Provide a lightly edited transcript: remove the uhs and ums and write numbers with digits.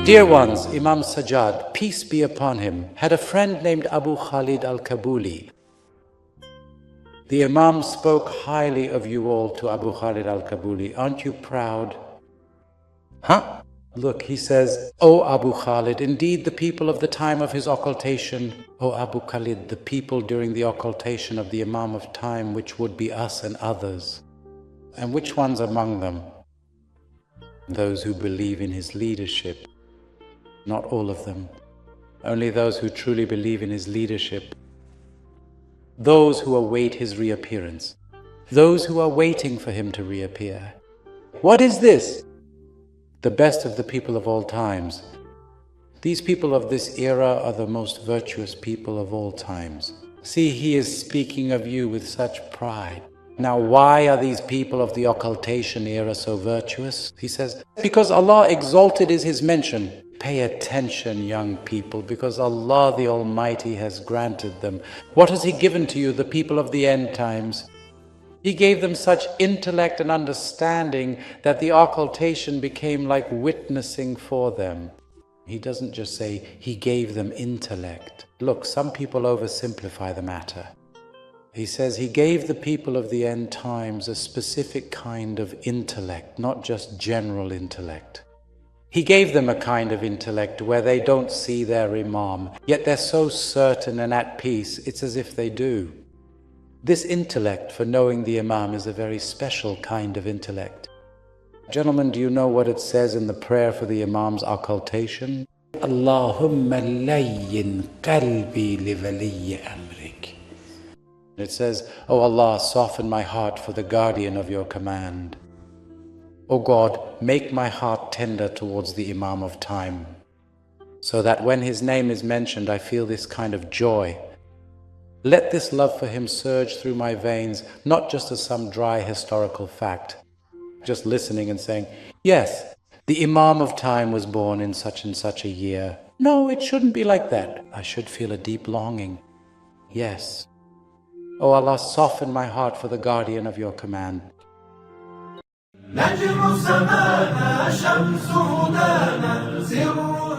Dear ones, Imam Sajjad, peace be upon him, had a friend named Abu Khalid al-Kabuli. The Imam spoke highly of you all to Abu Khalid al-Kabuli. Aren't you proud? Huh? Look, he says, O Abu Khalid, indeed the people of the time of his occultation, O Abu Khalid, the people during the occultation of the Imam of time, which would be us and others. And which ones among them? Those who believe in his leadership. Not all of them. Only those who truly believe in his leadership. Those who await his reappearance. Those who are waiting for him to reappear. What is this? The best of the people of all times. These people of this era are the most virtuous people of all times. See, he is speaking of you with such pride. Now, why are these people of the occultation era so virtuous? He says, because Allah exalted is his mention. Pay attention, young people, because Allah the Almighty has granted them. What has He given to you, the people of the end times? He gave them such intellect and understanding that the occultation became like witnessing for them. He doesn't just say He gave them intellect. Look, some people oversimplify the matter. He says He gave the people of the end times a specific kind of intellect, not just general intellect. He gave them a kind of intellect where they don't see their Imam, yet they're so certain and at peace, it's as if they do. This intellect for knowing the Imam is a very special kind of intellect. Gentlemen, do you know what it says in the prayer for the Imam's occultation? Allahumma layyin qalbi li waliyyi amrik. It says, O Allah, soften my heart for the guardian of your command. O God, make my heart tender towards the Imam of time, so that when his name is mentioned, I feel this kind of joy. Let this love for him surge through my veins, not just as some dry historical fact, just listening and saying, yes, the Imam of time was born in such and such a year. No, it shouldn't be like that. I should feel a deep longing. Yes. O Allah, soften my heart for the guardian of your command. نجم السماء شمس هدانا سر